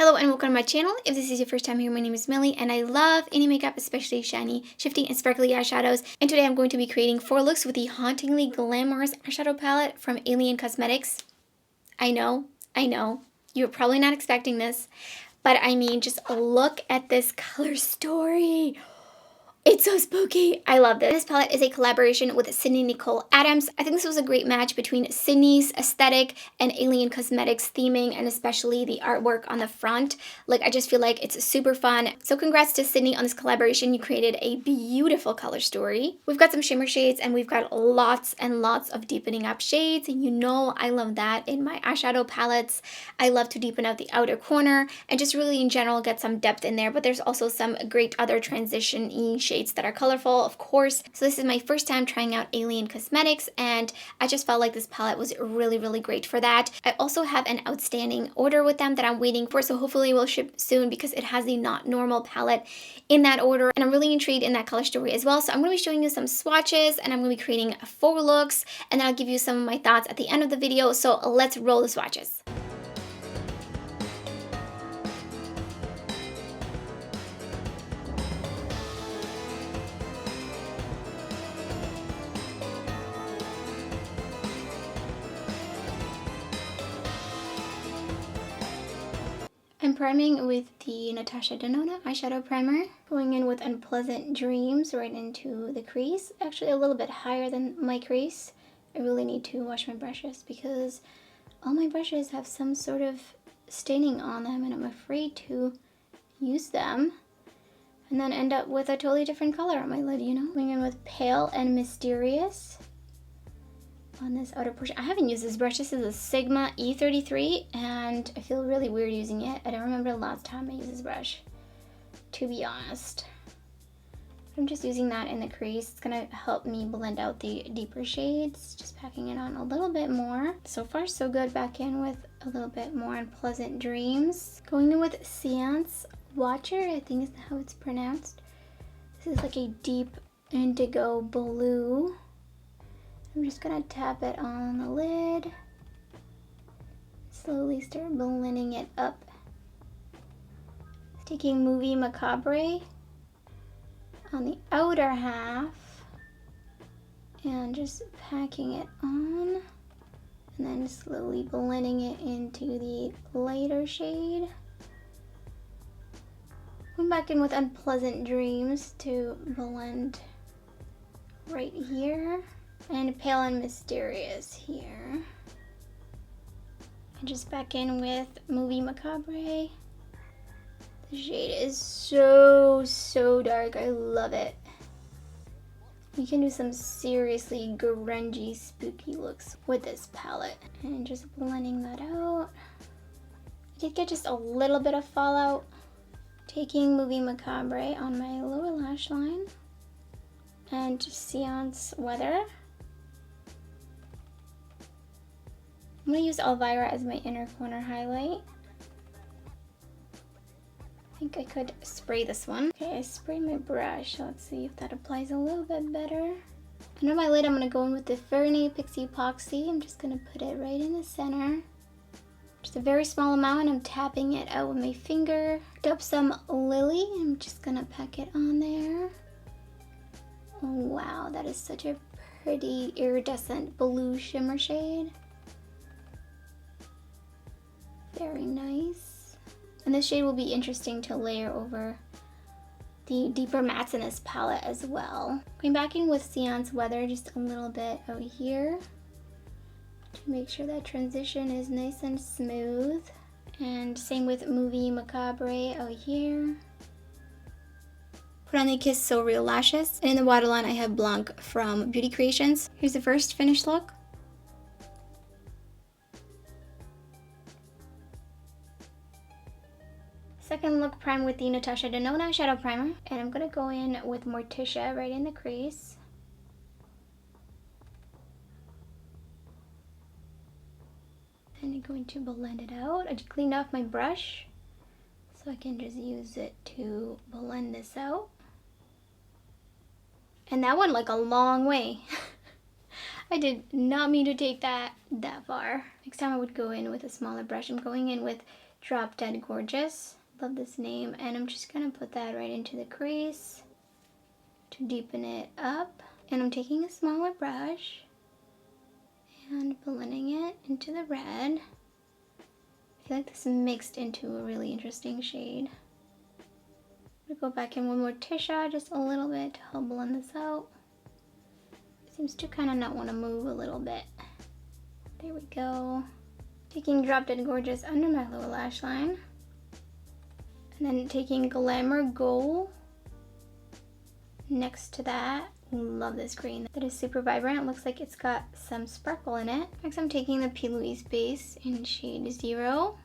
Hello and welcome to my channel. If this is your first time here, my name is Millie and I love any makeup, especially shiny, shifty, and sparkly eyeshadows. And today I'm going to be creating 4 looks with the Hauntingly Glamorous eyeshadow palette from Alien Cosmetics. I know, you're probably not expecting this, but I mean, just look at this color story. It's so spooky. I love this. This palette is a collaboration with Nicole Adams. I think this was a great match between Sydney's aesthetic and Alien Cosmetics theming, and especially the artwork on the front. Like, I just feel like it's super fun. So congrats to Sydney on this collaboration. You created a beautiful color story. We've got some shimmer shades and we've got lots and lots of deepening up shades. And you know I love that in my eyeshadow palettes. I love to deepen out the outer corner and just really in general get some depth in there. But there's also some great other transition-y shades that are colorful, of course. So this is my first time trying out Alien Cosmetics and I just felt like this palette was really, really great for that. I also have an outstanding order with them that I'm waiting for, so hopefully it will ship soon because it has the Not Normal palette in that order and I'm really intrigued in that color story as well. So I'm going to be showing you some swatches and I'm going to be creating 4 looks and then I'll give you some of my thoughts at the end of the video. So let's roll the swatches. I'm priming with the Natasha Denona eyeshadow primer, going in with Unpleasant Dreams right into the crease, actually a little bit higher than my crease. I really need to wash my brushes because all my brushes have some sort of staining on them and I'm afraid to use them and then end up with a totally different color on my lid, you know? Going in with Pale and Mysterious on this outer portion. I haven't used this brush. This is a Sigma E33 and I feel really weird using it. I don't remember the last time I used this brush, to be honest. I'm just using that in the crease. It's gonna help me blend out the deeper shades. Just packing it on a little bit more. So far so good. Back in with a little bit more Unpleasant Dreams. Going in with Seance Watcher, I think is how it's pronounced. This is like a deep indigo blue. I'm just gonna tap it on the lid, slowly start blending it up. Taking Movie Macabre on the outer half and just packing it on and then slowly blending it into the lighter shade. Going back in with Unpleasant Dreams to blend right here. And Pale and Mysterious here. And just back in with Movie Macabre. The shade is so dark. I love it. You can do some seriously grungy, spooky looks with this palette. And just blending that out. I did get just a little bit of fallout. Taking Movie Macabre on my lower lash line. And Seance Weather. I'm going to use Elvira as my inner corner highlight. I think I could spray this one. Okay, I sprayed my brush. Let's see if that applies a little bit better. Under my lid, I'm going to go in with the Fernie Pixie Epoxy. I'm just going to put it right in the center. Just a very small amount, and I'm tapping it out with my finger. Picked up some Lily. I'm just going to pack it on there. Oh, wow, that is such a pretty iridescent blue shimmer shade. Very nice. And this shade will be interesting to layer over the deeper mattes in this palette as well. Going back in with Seance Weather just a little bit out here to make sure that transition is nice and smooth. And same with Movie Macabre out here. Put on the Kiss So Real lashes. And in the waterline I have Blanc from Beauty Creations. Here's the first finished look. Second look, prime with the Natasha Denona Shadow Primer. And I'm going to go in with Morticia right in the crease. And I'm going to blend it out. I just cleaned off my brush so I can just use it to blend this out. And that went like a long way. I did not mean to take that far. Next time I would go in with a smaller brush. I'm going in with Drop Dead Gorgeous. Love this name. And I'm just gonna put that right into the crease to deepen it up. And I'm taking a smaller brush and blending it into the red. I feel like this mixed into a really interesting shade. I'm gonna go back in with more Tisha, just a little bit to help blend this out. It seems to kind of not want to move a little bit. There we go. Taking Drop Dead Gorgeous under my lower lash line. And then taking Glamour Gold next to that. Love this green. That is super vibrant. It looks like it's got some sparkle in it. Next I'm taking the P. Louise base in shade 0.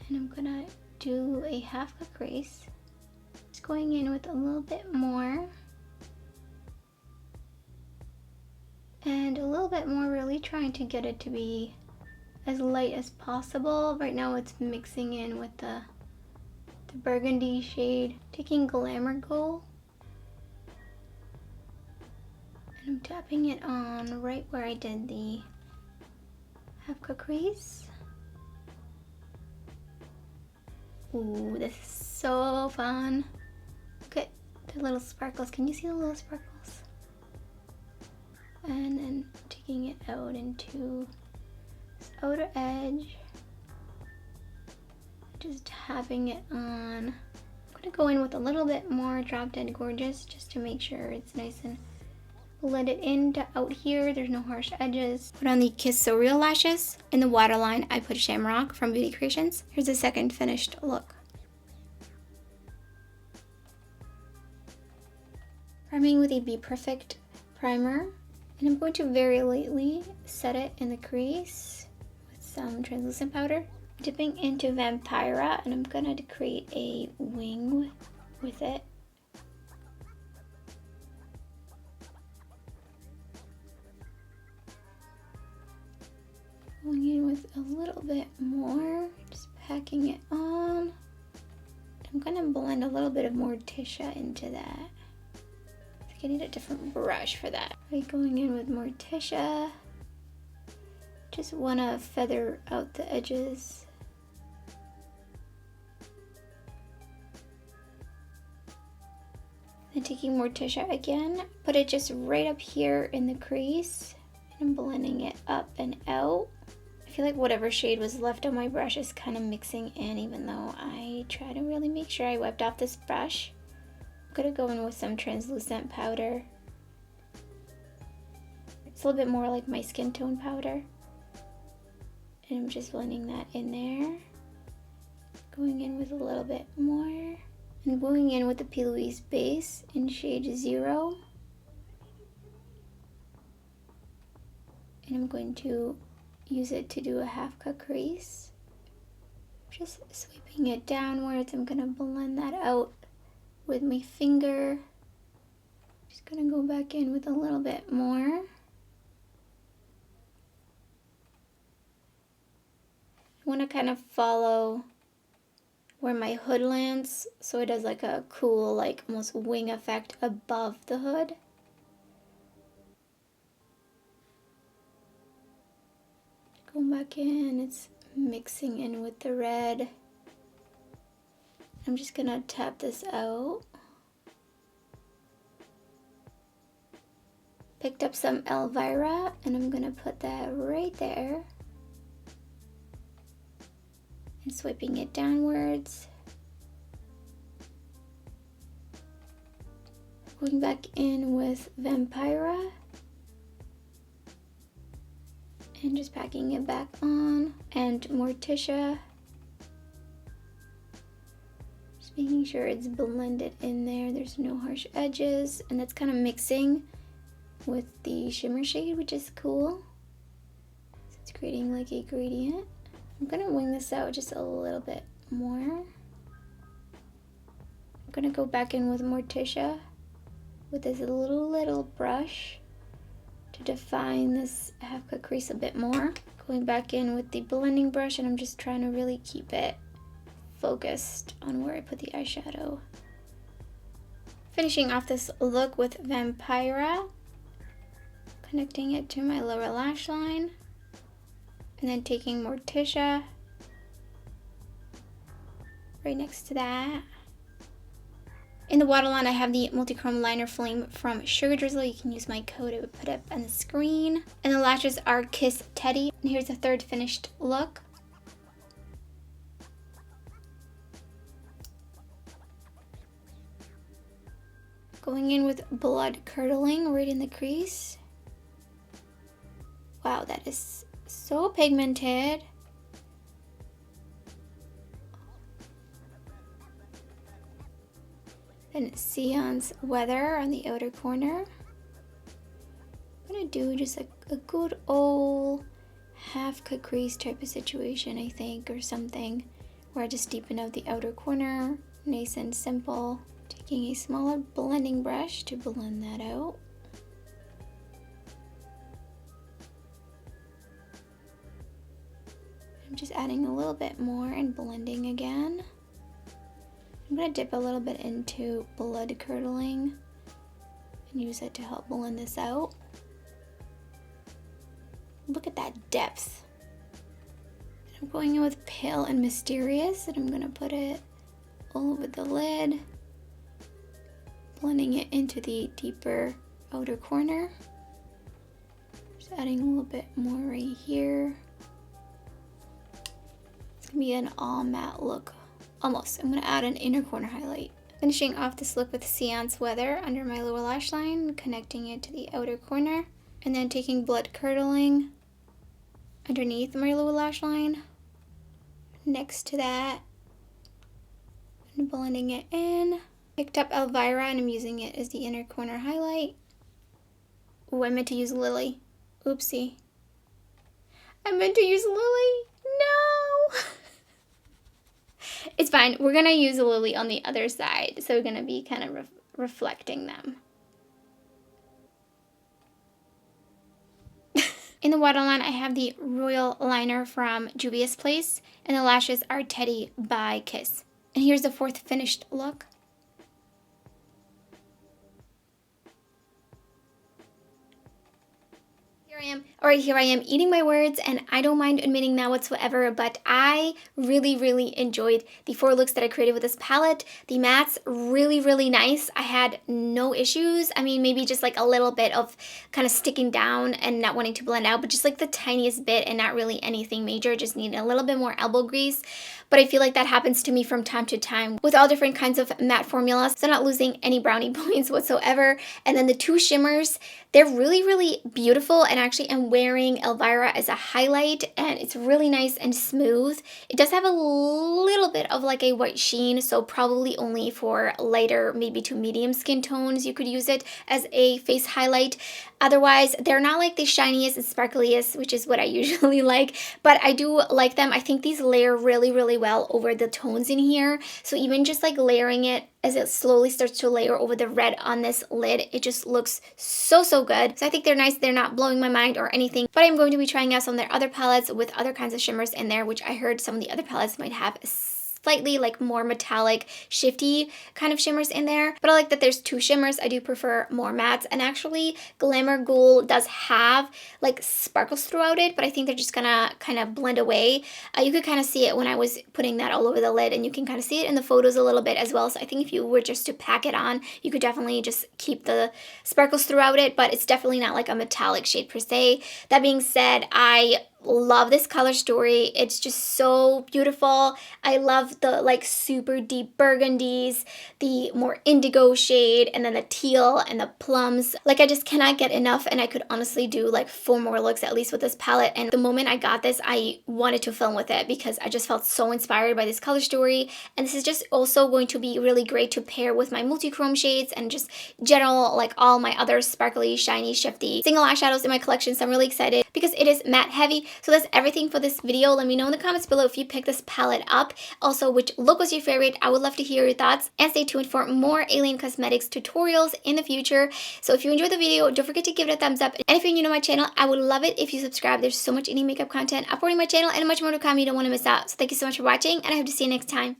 And I'm gonna do a half a crease. Just going in with a little bit more. And a little bit more, really trying to get it to be as light as possible. Right now it's mixing in with the burgundy shade. Taking Glamour Gold. And I'm tapping it on right where I did the half cut crease. Ooh, this is so fun. Look at the little sparkles. Can you see the little sparkles? And then taking it out into this outer edge. Just tapping it on. I'm gonna go in with a little bit more Drop Dead Gorgeous just to make sure it's nice and blended into out here. There's no harsh edges. Put on the Kiss So Real lashes. In the waterline, I put Shamrock from Beauty Creations. Here's the second finished look. Priming with a Be Perfect primer. And I'm going to very lightly set it in the crease with some translucent powder. Dipping into Vampira, and I'm gonna create a wing with it. Going in with a little bit more, just packing it on. I'm gonna blend a little bit of more Tisha into that. I think I need a different brush for that. Right, going in with more Tisha. Just wanna feather out the edges. Then taking more Tisha again, put it just right up here in the crease. And I'm blending it up and out. I feel like whatever shade was left on my brush is kind of mixing in, even though I try to really make sure I wiped off this brush. I'm gonna go in with some translucent powder. It's a little bit more like my skin tone powder. And I'm just blending that in there. Going in with a little bit more. And going in with the P. Louise base in shade 0. And I'm going to use it to do a half cut crease. Just sweeping it downwards. I'm gonna blend that out with my finger. Just gonna go back in with a little bit more. I wanna kind of follow where my hood lands, so it does like a cool, like almost wing effect above the hood. Going back in, it's mixing in with the red. I'm just gonna tap this out. Picked up some Elvira, and I'm gonna put that right there. And swiping it downwards. Going back in with Vampira. And just packing it back on. And more Tisha. Just making sure it's blended in there. There's no harsh edges. And that's kind of mixing with the shimmer shade, which is cool. So it's creating like a gradient. I'm gonna wing this out just a little bit more. I'm gonna go back in with more Tisha with this little brush to define this half cut crease a bit more. Going back in with the blending brush, and I'm just trying to really keep it focused on where I put the eyeshadow. Finishing off this look with Vampira, connecting it to my lower lash line. And then taking more Tisha right next to that. In the waterline, I have the Multichrome Liner Flame from Sugar Drizzle. You can use my code, I would put up on the screen. And the lashes are Kiss Teddy. And here's the third finished look. Going in with Blood Curdling right in the crease. Wow, that is so pigmented. Then Seance Weather on the outer corner. I'm gonna do just a good old half cut crease type of situation, I think, or something, where I just deepen out the outer corner, nice and simple. Taking a smaller blending brush to blend that out. I'm just adding a little bit more and blending again. I'm going to dip a little bit into Blood Curdling and use it to help blend this out. Look at that depth. I'm going in with Pale and Mysterious, and I'm going to put it all over the lid, blending it into the deeper outer corner. Just adding a little bit more right here. It's going to be an all matte look. Almost. I'm going to add an inner corner highlight. Finishing off this look with Seance Weather under my lower lash line, connecting it to the outer corner, and then taking Blood Curdling underneath my lower lash line, next to that, and blending it in. Picked up Elvira and I'm using it as the inner corner highlight. Oh, I meant to use Lily. Oopsie. I meant to use Lily. No! It's fine. We're going to use a Lily on the other side. So we're going to be kind of reflecting them. In the waterline, I have the Royal Liner from Juvia's Place. And the lashes are Teddy by Kiss. And here's the fourth finished look. Here I am eating my words, and I don't mind admitting that whatsoever, but I really enjoyed the 4 looks that I created with this palette. The mattes, really nice. I had no issues. I mean, maybe just like a little bit of kind of sticking down and not wanting to blend out, but just like the tiniest bit and not really anything major, just needed a little bit more elbow grease. But I feel like that happens to me from time to time with all different kinds of matte formulas, so not losing any brownie points whatsoever. And then the 2 shimmers, they're really beautiful, and actually I'm wearing Elvira as a highlight, and it's really nice and smooth. It does have a little bit of like a white sheen, so probably only for lighter, maybe to medium skin tones you could use it as a face highlight. Otherwise, they're not like the shiniest and sparkliest, which is what I usually like, but I do like them. I think these layer really well over the tones in here, so even just like layering it as it slowly starts to layer over the red on this lid, it just looks so good. So I think they're nice. They're not blowing my mind or anything, but I'm going to be trying out some of their other palettes with other kinds of shimmers in there, which I heard some of the other palettes might have slightly like more metallic, shifty kind of shimmers in there. But I like that there's 2 shimmers. I do prefer more mattes, and actually Glamour Ghoul does have like sparkles throughout it, but I think they're just gonna kind of blend away. You could kind of see it when I was putting that all over the lid, and you can kind of see it in the photos a little bit as well. So I think if you were just to pack it on, you could definitely just keep the sparkles throughout it, but it's definitely not like a metallic shade per se. That being said, I love this color story. It's just so beautiful. I love the like super deep burgundies, the more indigo shade, and then the teal and the plums. Like I just cannot get enough, and I could honestly do like 4 more looks at least with this palette. And the moment I got this, I wanted to film with it because I just felt so inspired by this color story. And this is just also going to be really great to pair with my multi-chrome shades and just general like all my other sparkly, shiny, shifty single eyeshadows in my collection. So I'm really excited because it is matte heavy. So that's everything for this video. Let me know in the comments below if you picked this palette up. Also, which look was your favorite. I would love to hear your thoughts, and stay tuned for more Alien Cosmetics tutorials in the future. So if you enjoyed the video, don't forget to give it a thumbs up. And if you're new to my channel, I would love it if you subscribe. There's so much indie makeup content uploading my channel and much more to come. You don't want to miss out. So thank you so much for watching, and I hope to see you next time.